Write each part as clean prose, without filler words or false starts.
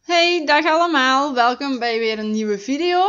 Hey, dag allemaal. Welkom bij weer een nieuwe video.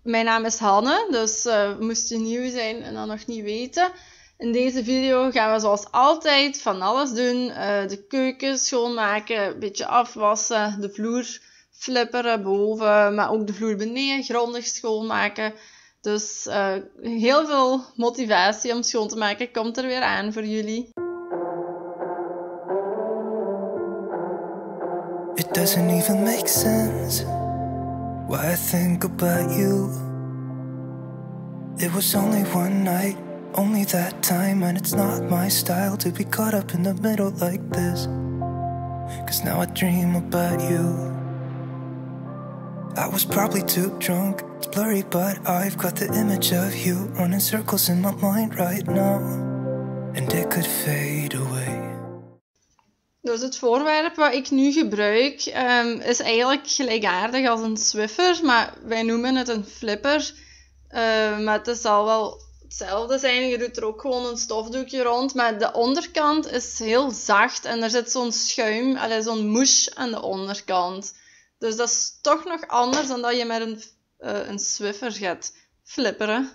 Mijn naam is Hanne, dus moest je nieuw zijn en dat nog niet weten. In deze video gaan we zoals altijd van alles doen. De keuken schoonmaken, een beetje afwassen, de vloer flipperen boven, maar ook de vloer beneden grondig schoonmaken. Dus heel veel motivatie om schoon te maken komt er weer aan voor jullie. It doesn't even make sense why I think about you. It was only one night, only that time, and it's not my style to be caught up in the middle like this. 'Cause now I dream about you. I was probably too drunk, it's blurry but I've got the image of you running circles in my mind right now. And it could fade away. Dus het voorwerp wat ik nu gebruik is eigenlijk gelijkaardig als een Swiffer, maar wij noemen het een flipper. Maar het zal wel hetzelfde zijn, je doet er ook gewoon een stofdoekje rond, maar de onderkant is heel zacht en er zit zo'n schuim, zo'n mousse aan de onderkant. Dus dat is toch nog anders dan dat je met een Swiffer gaat flipperen.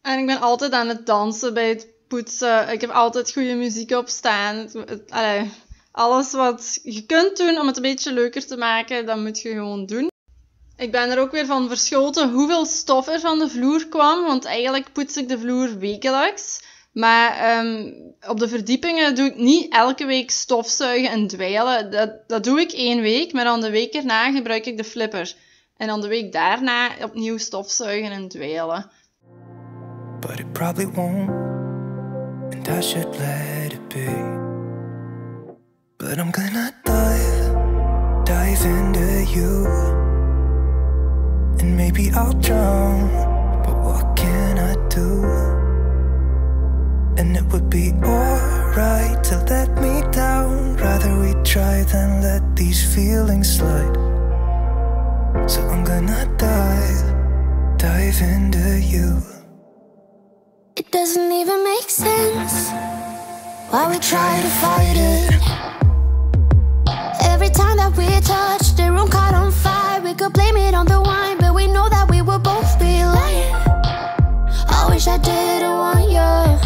En ik ben altijd aan het dansen bij het poetsen, ik heb altijd goede muziek op staan. Alles wat je kunt doen om het een beetje leuker te maken, dat moet je gewoon doen. Ik ben er ook weer van verschoten hoeveel stof er van de vloer kwam, want eigenlijk poets ik de vloer wekelijks. Maar op de verdiepingen doe ik niet elke week stofzuigen en dweilen. Dat doe ik 1 week, maar dan de week erna gebruik ik de flipper. En dan de week daarna opnieuw stofzuigen en dweilen. But it probably won't, and I should let it be. But I'm gonna dive into you. And maybe I'll drown, but what can I do? And it would be alright to let me down. Rather we try than let these feelings slide. So I'm gonna dive into you. It doesn't even make sense why we try to fight it. Every time that we touch, the room caught on fire. We could blame it on the wine, but we know that we will both be lying. I wish I didn't want you.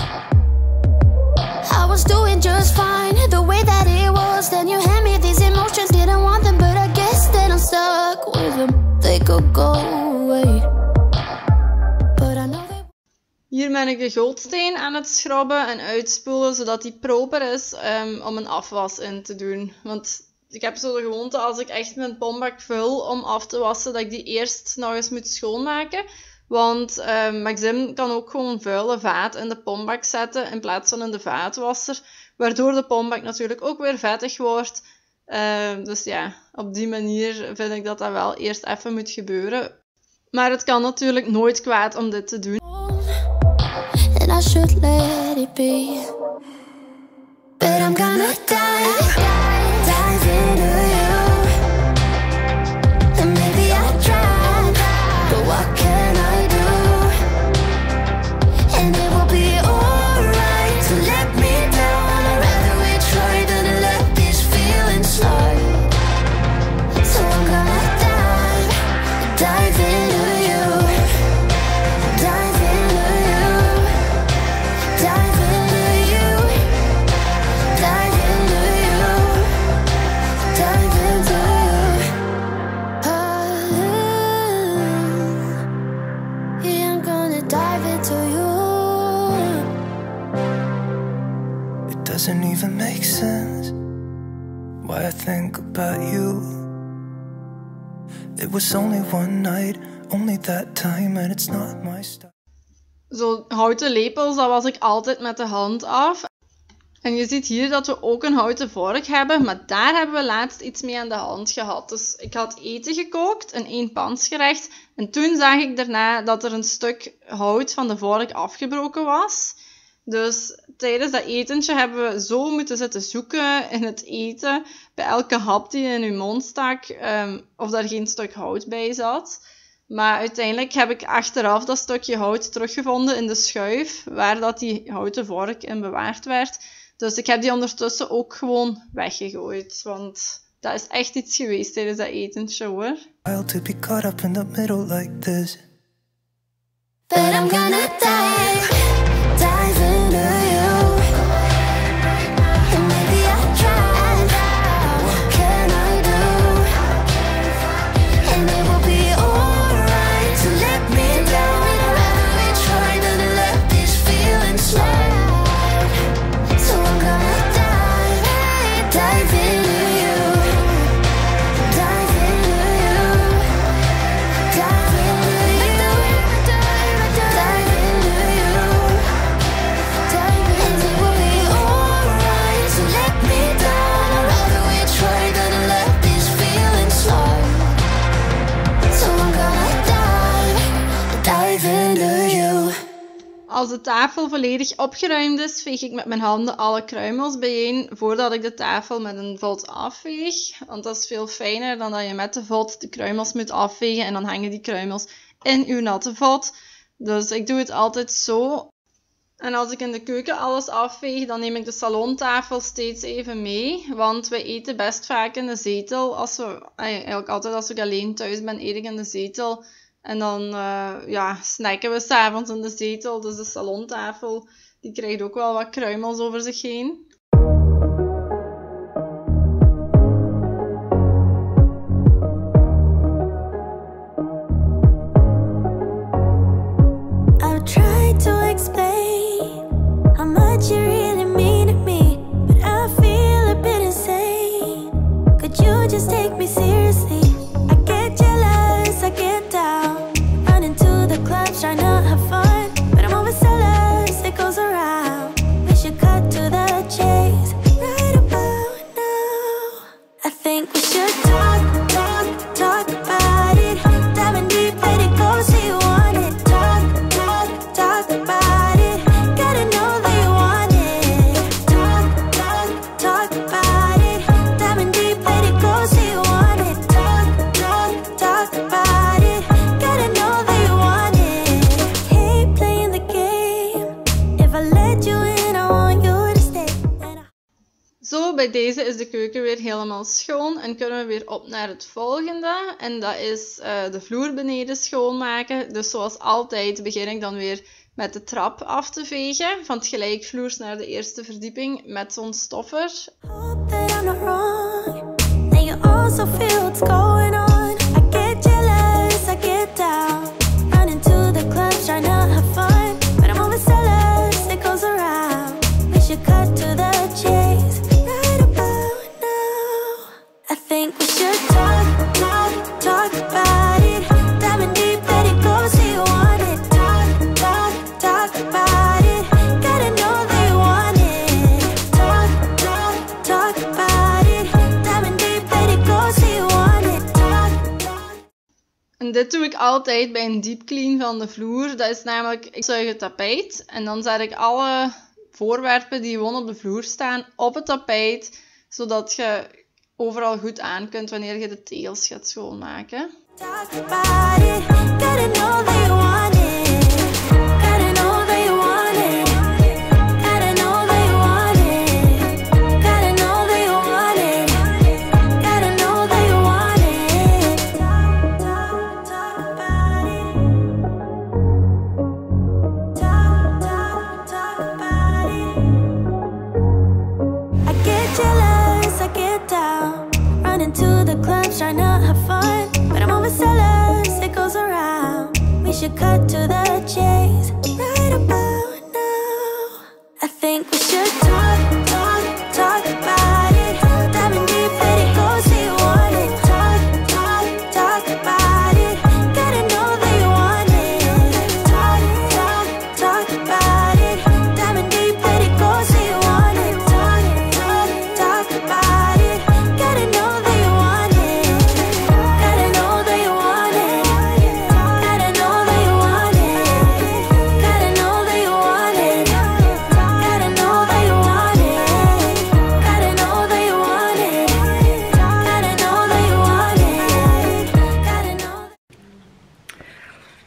I was doing just fine, the way that it was. Then you hand me these emotions, didn't want them, but I guess that I'm stuck with them. They could go away, but I know they... Hier ben ik de gootsteen aan het schrobben en uitspoelen, zodat die proper is om een afwas in te doen. Want ik heb zo de gewoonte, als ik echt mijn pombak vul om af te wassen, dat ik die eerst nog eens moet schoonmaken. Want Maxim kan ook gewoon vuile vaat in de pombak zetten in plaats van in de vaatwasser. Waardoor de pombak natuurlijk ook weer vettig wordt. Dus ja, op die manier vind ik dat dat wel eerst even moet gebeuren. Maar het kan natuurlijk nooit kwaad om dit te doen. And I should let it be, but I'm gonna dive into you. And maybe I'll try, but what can I do? And it will be alright to let me down. I'd rather we try than let these feelings slide. So I'm gonna dive into you. Dive into you. Dive into you. Dive into you. Dive into you. Yeah, I'm gonna dive into you. It doesn't even make sense why I think about you. It was only one night, only that time, and it's not my style. Zo houten lepels, dat was ik altijd met de hand af. En je ziet hier dat we ook een houten vork hebben, maar daar hebben we laatst iets mee aan de hand gehad. Dus ik had eten gekookt, een eenpansgerecht, en toen zag ik daarna dat er een stuk hout van de vork afgebroken was. Dus tijdens dat etentje hebben we zo moeten zitten zoeken in het eten, bij elke hap die in uw mond stak, of daar geen stuk hout bij zat. Maar uiteindelijk heb ik achteraf dat stukje hout teruggevonden in de schuif, waar dat die houten vork in bewaard werd. Dus ik heb die ondertussen ook gewoon weggegooid, want dat is echt iets geweest tijdens dat etentje, hoor. Wild to be caught up in the middle like this. But I'm gonna dive into you. And maybe I tried. What can I do? And it will be alright to let me down. I'd rather we try than to let these feelings slide. So I'm gonna dive into you. Dive into you. Dive into you. Dive into you. And it will be alright to let me down. I'd rather we try than to let these feelings slide. So I'm gonna dive into you. Als de tafel volledig opgeruimd is, veeg ik met mijn handen alle kruimels bijeen voordat ik de tafel met een vod afveeg. Want dat is veel fijner dan dat je met de vod de kruimels moet afvegen en dan hangen die kruimels in uw natte vod. Dus ik doe het altijd zo. En als ik in de keuken alles afveeg, dan neem ik de salontafel steeds even mee. Want we eten best vaak in de zetel. Eigenlijk altijd als ik alleen thuis ben, eet ik in de zetel. En dan snacken we 's avonds in de zetel. Dus de salontafel, die krijgt ook wel wat kruimels over zich heen. I've tried to explain how much you really mean to me, but I feel a bit insane. Could you just take me seriously? I get jealous, I get down, running to the clubs, trying to have fun, but I'm always jealous, it goes around. We should cut to the chase right about now. I think we should talk about it. Diving deep, let it go, see you want it. Talk about it. Gotta know that you want it. Talk about it. Diving deep, let it go, see you want it. Talk about it. Gotta know that you want it. Hate playing the game. If I let you in, I want you to stay. Zo, bij deze is de keuken weer helemaal schoon en kunnen we weer op naar het volgende. En dat is de vloer beneden schoonmaken. Dus zoals altijd begin ik dan weer met de trap af te vegen. Van het gelijkvloers naar de eerste verdieping met zo'n stoffer. Hope that I'm not wrong. And you also feel what's going on. I get jealous, I get down, running to the clubs, trying to have fun, but I'm always jealous, it goes around. We should cut to the chase right about now. I think we should talk about it. Diving deep, let it go, see you want it. Talk about it. Gotta know that you want it. Talk about it. Diving deep, let it go, see you want it. En dit doe ik altijd bij een deep clean van de vloer. Dat is namelijk, ik zuig het tapijt en dan zet ik alle voorwerpen die gewoon op de vloer staan op het tapijt, zodat je overal goed aan kunt wanneer je de tegels gaat schoonmaken. Talk about it. Gotta know that you want it. Gotta know that you want it. Gotta know that you want it. Gotta know that you want it. Gotta know that you want it. Talk about it. Talk about it. I get jealous, I get down, running to the clubs, trying to have fun, but I'm always jealous, it goes around. We should cut to the chase right about now. I think we should talk about it. Diving deep, let it go, see you want it. Talk about it. Gotta know that you want it. Talk about it. Diving deep, let it go, see you want it. Talk about it. Gotta know that you want it. Gotta know that you want it. Gotta know that you want it.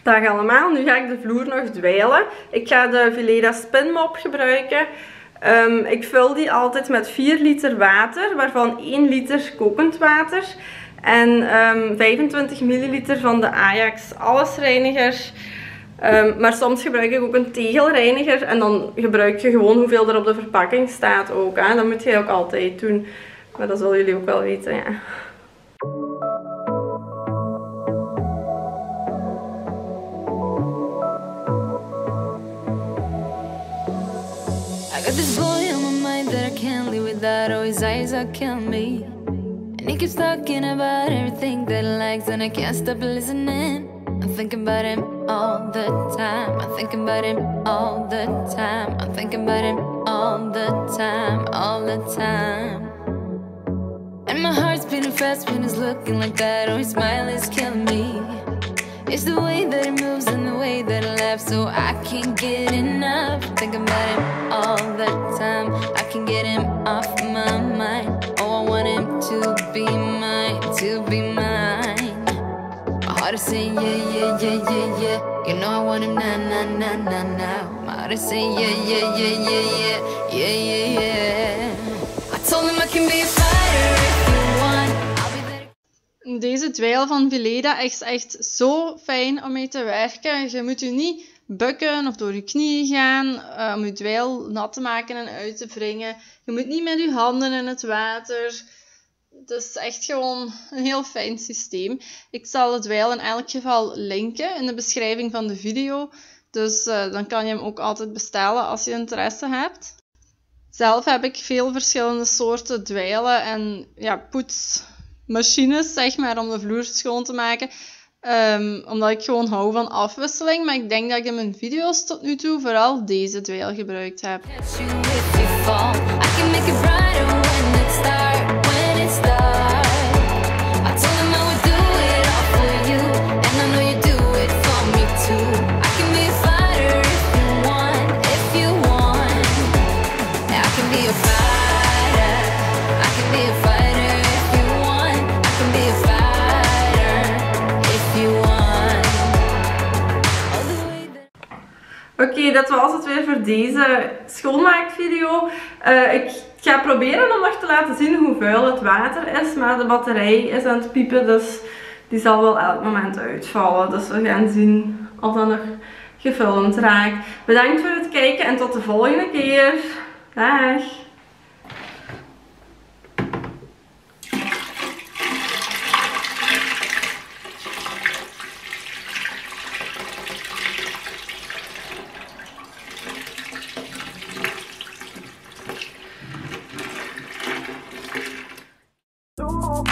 Dag allemaal, nu ga ik de vloer nog dweilen. Ik ga de Veleda spinmop gebruiken. Ik vul die altijd met 4 liter water, waarvan 1 liter kokend water. En 25 milliliter van de Ajax allesreiniger. Maar soms gebruik ik ook een tegelreiniger. En dan gebruik je gewoon hoeveel er op de verpakking staat ook. Hè. Dat moet je ook altijd doen. Maar dat zullen jullie ook wel weten, ja. I got this boy on my mind that I can't live without. Oh, his eyes are killing me. And he keeps talking about everything that he likes, and I can't stop listening. I'm thinking about him all the time. I'm thinking about him all the time. I'm thinking about him all the time, all the time. And my heart's beating fast when he's looking like that. Oh, his smile is killing me. It's the way that he moves and the way that he laughs, so I can't get enough. Thinking about him all the time. I can't get him off my mind. Oh, I want him to be mine, to be mine. My heart is saying yeah, yeah, yeah, yeah, yeah. You know I want him now, now, now, now, now. My heart is saying yeah, yeah, yeah, yeah, yeah, yeah, yeah, yeah. I told him I can be a fighter if you want. I'll be there. Deze dweil van Veleda is echt zo fijn om mee te werken. Je moet je niet bukken of door je knieën gaan om je dweil nat te maken en uit te wringen. Je moet niet met je handen in het water. Het is echt gewoon een heel fijn systeem. Ik zal het dweil in elk geval linken in de beschrijving van de video. Dus dan kan je hem ook altijd bestellen als je interesse hebt. Zelf heb ik veel verschillende soorten dweilen en ja, poetsmachines, zeg maar, om de vloer schoon te maken. Omdat ik gewoon hou van afwisseling. Maar ik denk dat ik in mijn video's tot nu toe vooral deze dweil gebruikt heb. Catch you if you fall. I can make it brighter when it starts, when it starts. I told him I would do it all for you, and I know you do it for me too. I can be a fighter if you want, if you want. Yeah, I can be a fighter. I can be a fighter if you want. I can be a fighter if you want. All the way that Oké, dat was het weer voor deze schoonmaakvideo. Ik ga proberen om nog te laten zien hoe vuil het water is, maar de batterij is aan het piepen, dus die zal wel elk moment uitvallen. Dus we gaan zien of dat nog gefilmd raakt. Bedankt voor het kijken en tot de volgende keer. Dag! Oh,